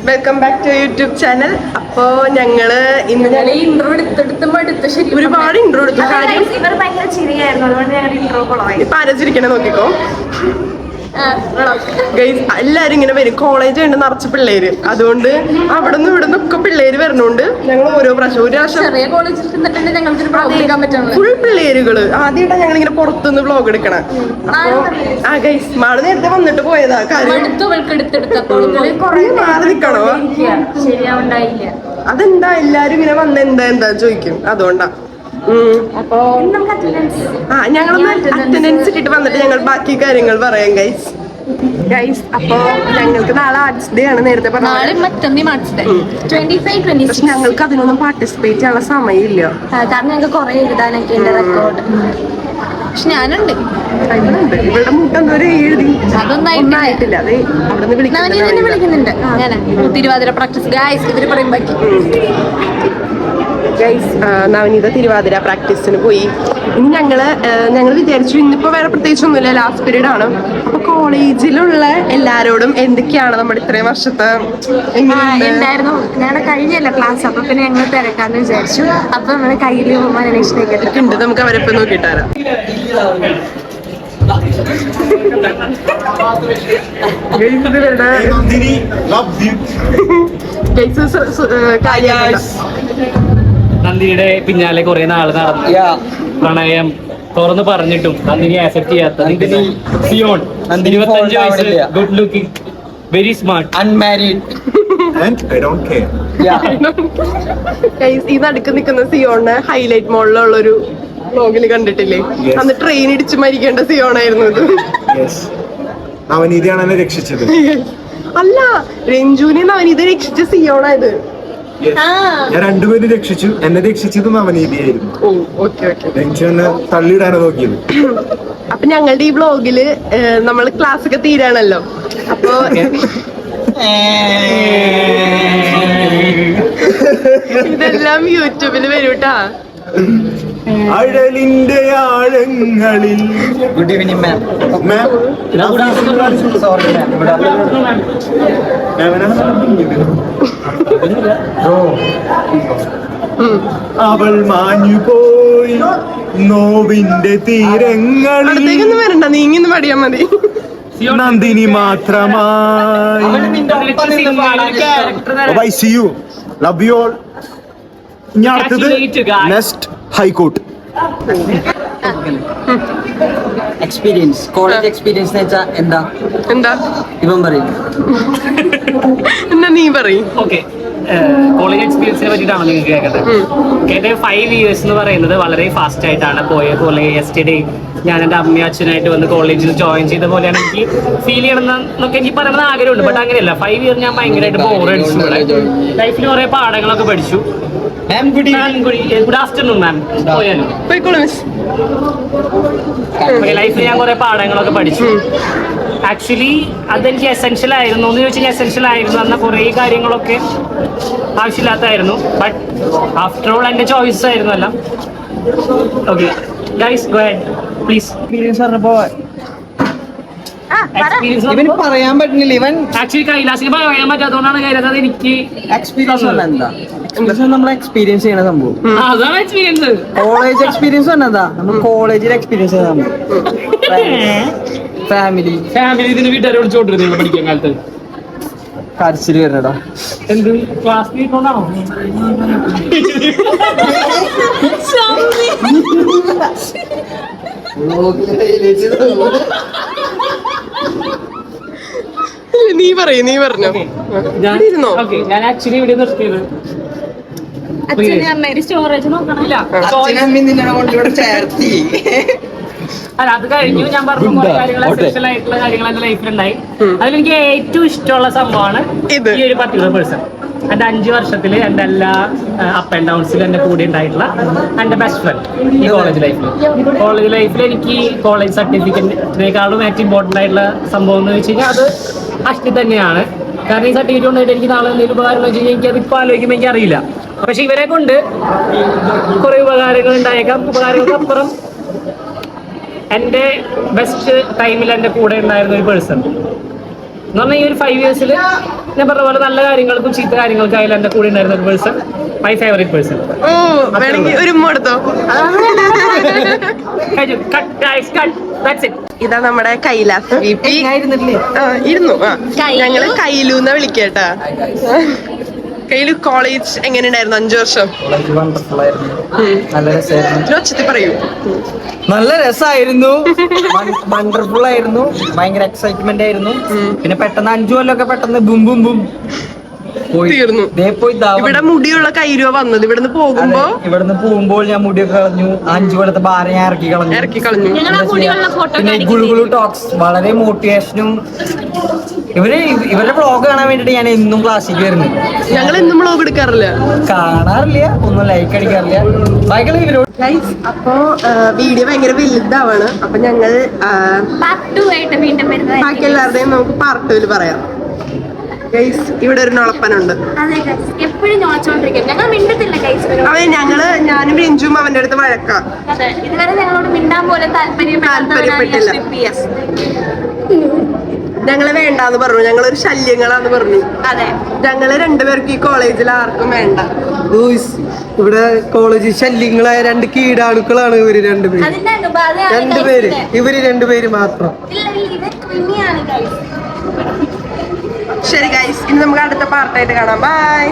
Welcome back to YouTube channel. അപ്പോ ഞങ്ങള് ഇന്ന് ഇൻട്രോ എടുത്ത് ശരി ഒരുപാട് ഇൻട്രോ എടുത്തു. ഇവർ ഭയങ്കര ചിരിയായിരുന്നു, അതുകൊണ്ട് ഞങ്ങൾ ഇൻട്രോ കൊളായി. ഇപ്പൊ ആലോചിച്ചിരിക്കണേ നോക്കിക്കോ ഗൈസ്. എല്ലാരും ഇങ്ങനെ വരും, കോളേജ് ഉണ്ട് നിറച്ച് പിള്ളേര്, അതുകൊണ്ട് അവിടെ നിന്ന് ഇവിടെ നിന്നൊക്കെ പിള്ളേര് വരണോണ്ട് ഞങ്ങൾ ഓരോ പ്രാവശ്യം ചെറിയ കോളേജിൽ ഞങ്ങൾക്ക് ഫുൾ പിള്ളേരുകള് ആദ്യമായിട്ടാണ് ഞങ്ങൾ ഇങ്ങനെ പുറത്തുനിന്ന് വ്ലോഗ് എടുക്കണം. ആ ഗൈസ്, മാള് നേരത്തെ വന്നിട്ട് പോയതാ. മാറി നിക്കണോ? അതെന്താ എല്ലാരും ഇങ്ങനെ വന്ന എന്താ ചോദിക്കും, അതുകൊണ്ടാ. അപ്പൊ ഞങ്ങളൊന്ന് അറ്റൻഡൻസ് ഇട്ടിട്ട് വന്നിട്ട് ഞങ്ങൾ ബാക്കി കാര്യങ്ങൾ പറയാം ഗൈസ്. അപ്പൊ ഞങ്ങൾക്ക് നാളെ ആർട്സ് ഡേ ആണ് നേരത്തെ പറഞ്ഞത്. പക്ഷെ ഞങ്ങൾക്ക് അതിനൊന്നും പാർട്ടിസിപ്പേറ്റ് ചെയ്യാനുള്ള സമയമില്ല, കാരണം ഞങ്ങൾക്ക് കുറെ എഴുതാനൊക്കെ ഉണ്ട് റെക്കോർഡ്. പക്ഷെ ഞാനുണ്ട്. ഇവരുടെ മുട്ടെന്തോരം എഴുതി അതൊന്നും ആയിട്ടില്ല. അത് അവിടെ വിളിക്കുന്നുണ്ട്. തിരുവാതിര പ്രാക്ടീസ് ഗൈസ് ഇവര് പറയും ബാക്കി. ഗൈസ്, നവനീത തിരുവാതിര പ്രാക്ടീസിന് പോയി. ഇനി ഞങ്ങൾ വിചാരിച്ചു ഇന്നിപ്പോ വേറെ പ്രത്യേകിച്ചൊന്നുമില്ല, ലാസ്റ്റ് പീരീഡ് ആണ്. അപ്പൊ കോളേജിലുള്ള എല്ലാരോടും എന്തൊക്കെയാണ് നമ്മുടെ ഇത്രയും വർഷത്തെ ഉണ്ടായിരുന്നു. ഞങ്ങളുടെ കഴിഞ്ഞല്ല ക്ലാസ്, അപ്പൊ പിന്നെ ഞങ്ങൾ തിരക്കാന്ന് വിചാരിച്ചു. അപ്പൊ നമ്മള് കയ്യില് അന്വേഷണമൊക്കെ ഉണ്ട്, നമുക്ക് അവരെപ്പോ നോക്കിട്ടാരാ. നന്ദിനിയുടെ പിന്നാലെ കുറെ നാള് നടന്നു പ്രണയം തുറന്നു പറഞ്ഞിട്ടും നന്ദിനി ആക്സെപ്റ്റ് ചെയ്യാത്ത സിയോൺ, 25 വയസ്സ്, good looking, very smart, unmarried. ഈ നടുക്ക് നിൽക്കുന്ന സിയോണ് ഹൈലൈറ്റ് മോളിലുള്ളൊരു വ്ലോഗില് കണ്ടിട്ടില്ലേ? അന്ന് ട്രെയിൻ ഇടിച്ച് മരിക്കേണ്ട സിയോണായിരുന്നു ഇത്. നവനീതയാണ് എന്നെ രക്ഷിച്ചത്. അല്ല, രഞ്ജുവിനെ നവനീത രക്ഷിച്ച സിയോണായത്. ഞാൻ രണ്ടുപേരും രക്ഷിച്ചു, എന്നെ രക്ഷിച്ചത് നവനീതിയായിരുന്നു. രഞ്ജു എന്നെ തള്ളിയിടാനാണ് നോക്കിയത്. അപ്പൊ ഞങ്ങളുടെ ഈ വ്ലോഗില് നമ്മൾ ക്ലാസ് ഒക്കെ തീരാണല്ലോ, അപ്പൊ ഇതെല്ലാം യൂട്യൂബില് വരൂട്ടാ. അഴലിന്റെ ആഴങ്ങളിൽ. ഗുഡ് ഈവനിങ് മാം. അവൾ മാഞ്ഞു പോയി നോവിന്റെ തീരങ്ങളിൽ. വരണ്ട, നീങ്ങിന്ന് പഠിയാ മതി. നന്ദിനി മാത്രമായി. Bye, see you, love you all. ഇനി അടുത്തത് next high court. Experience, college experience എന്ന് വെച്ചാൽ എന്താ ഇവൻ പറയും. എന്നാ നീ പറയും. ഓക്കെ, കോളേജ് എക്സ്പീരിയൻസിനെ പറ്റിയിട്ടാണ് നിങ്ങൾക്ക് കേൾക്കുന്നത്. എൻ്റെ 5 years എന്ന് പറയുന്നത് വളരെ ഫാസ്റ്റ് ആയിട്ടാണ് പോയത്. പോലെ യെസ്റ്റർഡേ ഞാൻ എൻ്റെ അമ്മയും അച്ഛനായിട്ട് വന്ന് കോളേജിൽ ജോയിൻ ചെയ്ത പോലെയാണ് എനിക്ക് ഫീൽ ചെയ്യണമെന്നൊക്കെ എനിക്ക് പറയുന്നത് ആഗ്രഹമുണ്ട്. ബട്ട് അങ്ങനെയല്ല, 5 years ഞാൻ ഭയങ്കരമായിട്ട് ബോറടിച്ചു. ലൈഫിൽ കുറേ പാഠങ്ങളൊക്കെ പഠിച്ചു. ഗുഡ് ആഫ്റ്റർനൂൺ മാം. ലൈഫിൽ ഞാൻ കുറെ പാഠങ്ങളൊക്കെ പഠിച്ചു. ആക്ച്വലി അതെനിക്ക് എസെൻഷ്യൽ ആയിരുന്നു എന്ന് ചോദിച്ചാൽ എസെൻഷ്യൽ ആയിരുന്നു. അന്ന കുറേ കാര്യങ്ങളൊക്കെ ആവശ്യമില്ലാത്തായിരുന്നു. ബട്ട് ആഫ്റ്റർ ഓൾ എൻ്റെ ചോയ്സ് ആയിരുന്നു എല്ലാം. Okay guys, go head please. ഇവന് പറയാൻ പറ്റുന്നില്ല. ഇവൻ ആക്ച്വലി കൈലാസിന് പറയാൻ പറ്റാത്തതുകൊണ്ടാണ് കൈലാസ് അത് എനിക്ക് എക്സ്പീരിയൻസ് എന്താ നമ്മൾ എക്സ്പീരിയൻസ് ചെയ്യണ സംഭവം. അതാണ് എക്സ്പീരിയൻസ്. കോളേജ് എക്സ്പീരിയൻസ് എന്നതാ നമ്മൾ കോളേജിൽ എക്സ്പീരിയൻസ് ചെയ്ത സംഭവം. ഫാമിലി ഇതിന് വീട്ടുകാരെ വിളിച്ചോണ്ടിരുന്നു പഠിക്കാൻ കാലത്ത്. കരച്ചില് വരണടാ. എന്ത് ക്ലാസ് കൊണ്ടാണോ? നീ പറഞ്ഞോ. ഞാൻ ആക്ച്വലി ഇവിടെ നിർത്തിയത് സ്റ്റോറേജ് നോക്കണില്ല. അല്ല, അത് കഴിഞ്ഞു. ഞാൻ പറഞ്ഞു കുറെ കാര്യങ്ങൾ എസെൻഷ്യൽ ആയിട്ടുള്ള കാര്യങ്ങൾ എന്റെ ലൈഫിലുണ്ടായി. അതിലെനിക്ക് ഏറ്റവും ഇഷ്ടമുള്ള സംഭവമാണ് ഈ ഒരു പർട്ടിക്കുലർ പേഴ്സൺ. എൻ്റെ 5 വർഷത്തിൽ എൻ്റെ എല്ലാ അപ്പ് ആൻഡ് ഡൗൺസിലും എൻ്റെ കൂടെ ഉണ്ടായിട്ടുള്ള എൻ്റെ ബെസ്റ്റ് ഫ്രണ്ട് ഈ കോളേജ് ലൈഫിൽ എനിക്ക് കോളേജ് സർട്ടിഫിക്കറ്റിനേക്കാളും ഏറ്റവും ഇമ്പോർട്ടൻ്റ് ആയിട്ടുള്ള സംഭവം എന്ന് വെച്ച് കഴിഞ്ഞാൽ അത് അഷ്ടി തന്നെയാണ്. കാരണം ഈ സർട്ടിഫിക്കറ്റ് കൊണ്ടായിട്ട് എനിക്ക് നാളെ എന്തെങ്കിലും ഉപകാരം എന്ന് വെച്ച് കഴിഞ്ഞാൽ എനിക്ക് അതിപ്പോൾ ആലോചിക്കുമ്പോൾ എനിക്കറിയില്ല. പക്ഷെ ഇവരെ കൊണ്ട് കുറേ ഉപകാരങ്ങൾ ഉണ്ടായേക്കാം. ഉപകാരങ്ങൾക്കപ്പുറം എൻ്റെ ബെസ്റ്റ് ടൈമിൽ എൻ്റെ കൂടെ ഉണ്ടായിരുന്ന ഒരു പേഴ്സൺ എന്ന് പറഞ്ഞാൽ ഈ ഒരു 5 years ഞാൻ പറഞ്ഞ പോലെ നല്ല കാര്യങ്ങൾക്കും ചീത്ത കാര്യങ്ങൾക്കായാലും എന്റെ കൂടെ ഉണ്ടായിരുന്ന ഒരു പേഴ്സൺ, മൈ ഫേവറേറ്റ് പേഴ്സൺ. ഓ വേണമെങ്കിൽ ഒരു എടുത്തോ. ഇതാ നമ്മുടെ കൈലാസ് VP. ഇരുന്നു. ഞങ്ങള് കൈലൂന്ന വിളിക്കട്ടാ. കയ്യില് കോളേജ് എങ്ങനെ ഉണ്ടായിരുന്നു 5 വർഷം? നല്ല രസമായിരുന്നു. ഒച്ചത്തി പറയൂ. നല്ല രസമായിരുന്നു, വണ്ടർഫുൾ ആയിരുന്നു, ഭയങ്കര എക്സൈറ്റ്മെന്റ് ആയിരുന്നു. പിന്നെ പെട്ടെന്ന് 5 കൊല്ലമൊക്കെ പെട്ടെന്ന് ബും ബും ബും തീർന്നു. ഇവിടെ മുടിയുള്ള കൈരുവ വന്നത്. ഇവിടുന്ന് പോകുമ്പോൾ ഞാൻ മുടിയൊക്കെ കളഞ്ഞു. 5 കൊല്ലത്തെ ഭാരം ഞാൻ ഇറക്കി കളഞ്ഞു. പിന്നെ ഗുളുഗുളു ടോക്സ് വളരെ മോട്ടിവേഷനും. ഇവരുടെ വ്ളോഗ് കാണാൻ വേണ്ടിട്ട് ഞാൻ എന്നും ക്ലാസ്സിൽ വരുന്നത്. ഞങ്ങൾ എന്നും വ്ളോഗ് എടുക്കാറില്ല, കാണാറില്ല, ഒന്നും ലൈക്ക് അടിക്കാറില്ല. ബാക്കിയുള്ള ഇവരോട് അപ്പൊ വീഡിയോ ഭയങ്കര വലുതാവാണ്. അപ്പൊ ഞങ്ങൾ ബാക്കി എല്ലാവരുടെയും നമുക്ക് പാർട്ട് 2 പറയാം. ഗൈസ് ഇവിടെ ഒരു നൊളപ്പനുണ്ട്. എപ്പോഴും നോച്ചോണ്ടിരിക്കും. ഞങ്ങൾ മിണ്ടത്തില്ല ഗൈസ്. ഞാനും രഞ്ജുവും അവന്റെ അടുത്ത് വഴക്കാം. ഇതുവരെ ഞങ്ങളോട് മിണ്ടാൻ പോലെ താല്പര്യപ്പെട്ടില്ല. ഞങ്ങളെ വേണ്ടാന്ന് പറഞ്ഞു. ഞങ്ങളൊരു ശല്യങ്ങളാന്ന് പറഞ്ഞു. അതെ, ഞങ്ങള് രണ്ടുപേർക്ക് ഈ കോളേജിൽ ആർക്കും വേണ്ട. ഇവിടെ കോളേജിൽ ശല്യങ്ങളായ 2 കീടാണുക്കളാണ് ഇവര് രണ്ടുപേര്. ഇവര് 2 പേര് മാത്രം. ശരി ഗൈസ്, ഇനി നമുക്ക് അടുത്ത പാർട്ടായിട്ട് കാണാം. ബൈ.